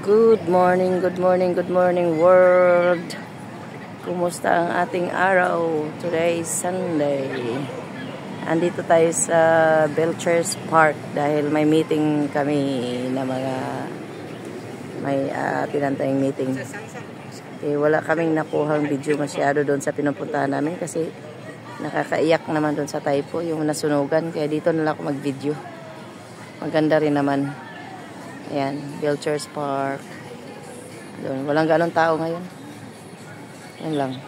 Good morning, good morning, good morning world. Kumusta ang ating araw? Today is Sunday. Andito tayo sa Belchers Park dahil may meeting kami na may pinantayang meeting. Wala kaming nakuhang video masyado doon sa pinupuntahan namin kasi nakakaiyak naman doon sa Taipo yung nasunugan, kaya dito na lang ako mag-video. Maganda rin naman. Ayan, Belchers Park. Doon, walang ganong tao ngayon. Yan lang.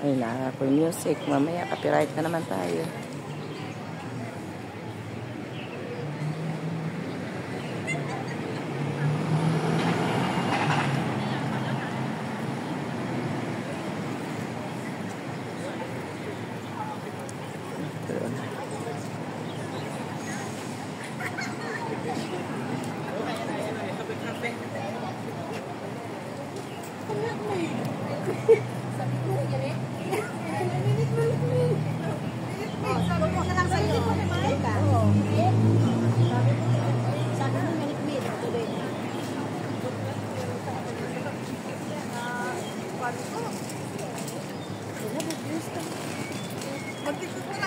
Ay, nakakoy music. Mamaya, copyright na naman tayo.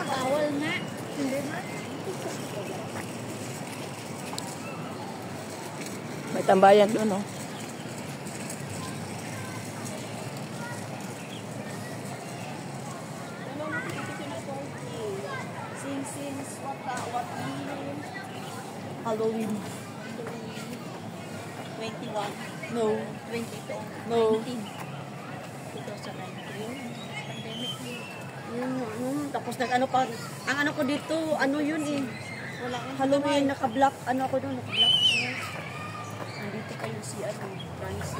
Bawal nga. Hindi na. May tambayan doon, no? Since what Halloween. 21. No. 22. No. 19. 2019. Pandemic. Tapos nag-ano pa, ang ano ko dito, ano yun eh. Halloween, naka-block, ano ako doon, naka-block. Nandito kayo si ano, Francis.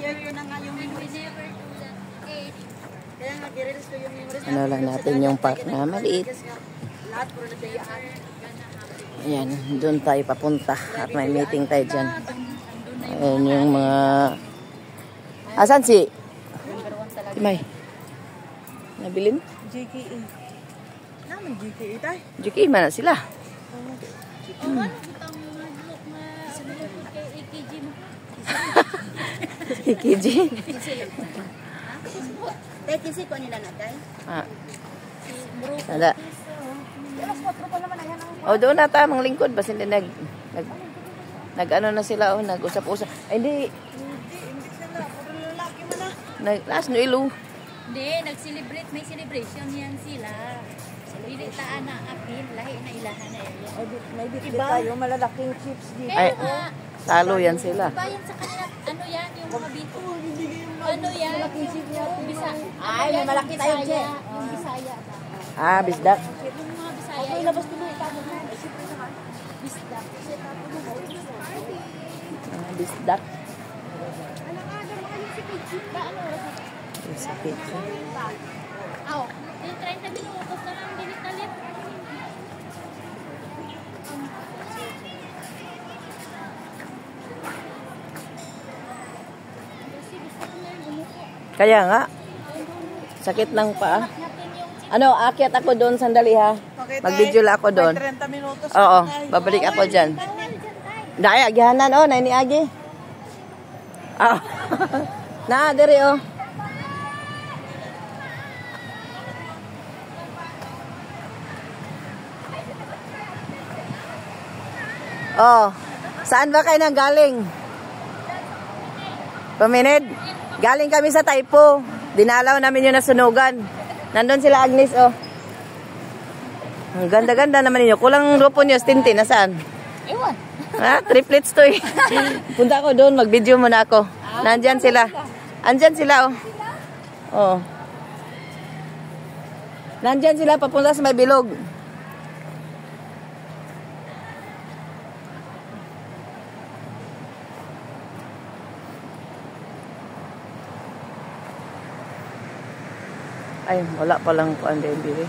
Share ko na nga yung memories. Kaya nga, i-release ko yung memories. Ano lang natin yung park na maliit. Lahat puro nagdayaan. Ayan, doon tayo papunta at may meeting tayo dyan. Ayan yung mga... Asan si? May nabilin? GKE. Naman GKE tayo. GK, mana sila? EKG? Tayo kasi ko nila natay. Ah. Sada. O, doon na tamang lingkod. Basta hindi nag-ano na sila, oh, nag-usap-usap. Ay, hindi. Last no ilo. Hindi, nag-celebrate. May celebration yan sila. Dili taan na apil. Lahi na ilahan na yan. May bit tayo, malalaking chips dito. Ay, talo yan sila. Iba yan sa kanila. Ano yan? Yung mga bito. Ano yan? Yung Bisaya. Ay, may malaki tayo, Je. Yung Bisaya ba? Ah, bisdak. Yung mga Bisaya. Ay, labas ko na itago mo. Bisdak. Ah, bisdak. Sakit. Aw, yung 30 minutos na lang dilit-talit. Kaya nga. Sakit ng paa. Ano, akyat ako doon sandali ha. Mag-video lang ako doon. 30 minutos. Oo, babalik ako dyan. Dahil, agyahanan, oh, naini agi. Ah, na, diri, oh. Oh, saan ba kayo nang galing? Paminid? Galing kami sa Taipo. Dinalaw namin yung nasunugan. Nandun sila Agnes, oh. Ang ganda-ganda naman ninyo. Kulang grupo nyo, Stintin, nasaan? Ewan. Ha? Triplets to eh. Punta ako doon, mag-video muna ako. Nandyan sila. Andyan sila, oh. Oh. Nandyan sila, papunta sa may bilog. Ay, wala palang kuan din bili.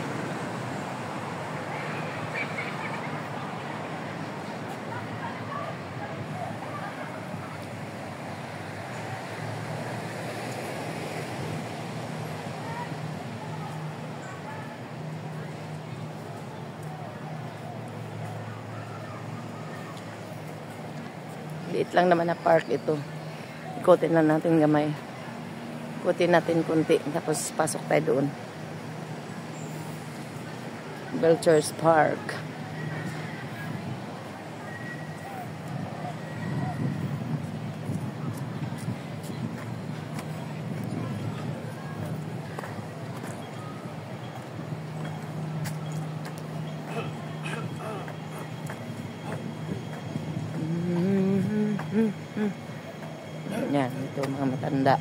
Liit lang naman na park ito. Ikutin lang natin gamay. Ikutin natin kunti. Tapos pasok tayo doon. Belchers Park. Yan, ito mga matanda.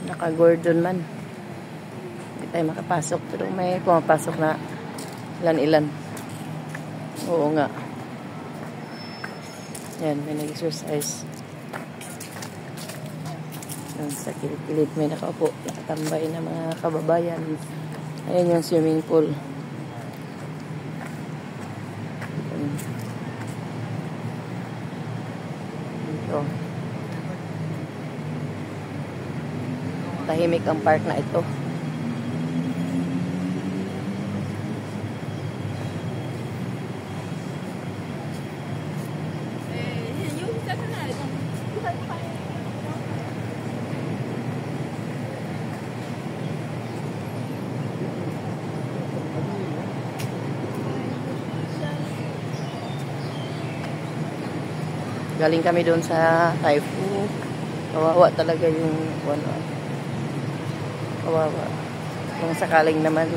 Naka-Gordon man. Hindi tayo makapasok. Pero may pumapasok na ilan-ilan. Oo nga. Yan, may nag-exercise. Yan, sa kilid may nakaupo. Nakatambay na mga kababayan. Ayan yung swimming pool. Ito. Tahimik ang park na ito. Galing kami doon sa Taifu. Kawawa talaga yung ano. Kawawa. Kung sakaling naman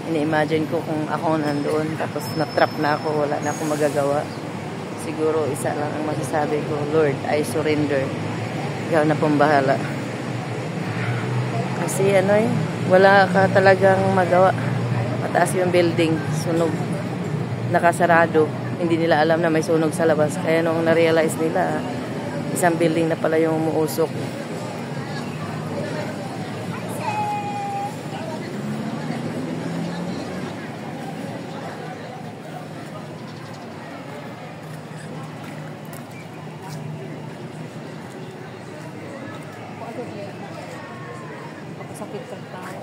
ini-imagine ko kung ako nandoon tapos na-trap na ako, wala na akong magagawa. Siguro isa lang ang masasabi ko, Lord, I surrender. Ikaw na pong bahala. Kasi ano wala ka talagang magawa. Mataas yung building, sunog. Nakasarado. Hindi nila alam na may sunog sa labas. Kaya nung na-realize nila, isang building na pala yung umuusok. Sakit ng tao.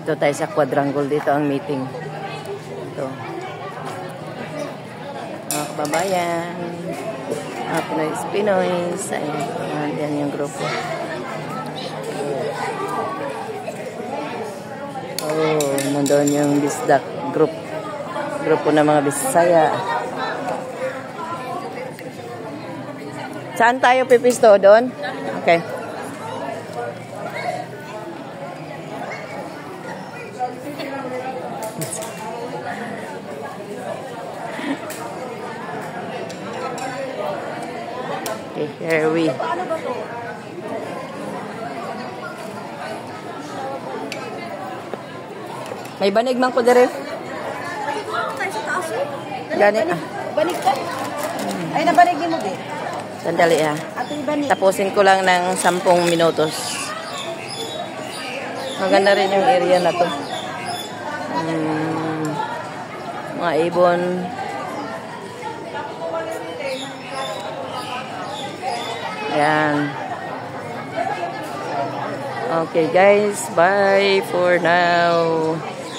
Ito tayo sa quadrangle. Dito ang meeting. Ito. Mga kababayan. Mga Pinoy-Pinoys. Ayan. Yan yung grupo. Oh, nandun yung Bisdak group. Grupo ng mga Bisaya. Saan tayo pipisto? Doon? Okay. Okay, here we. May banig man ko dire. Gani ah. Banig ka? Ay, nabanig mo din. Sandali ah. Tapusin ko lang ng 10 minutos. Maganda rin yung area na to. Mga ibon. Ayan. Okay guys, bye for now.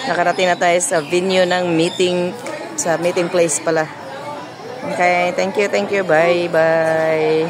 Nakarating na tayo sa venue ng meeting. Sa meeting place pala. Okay, thank you, bye, bye.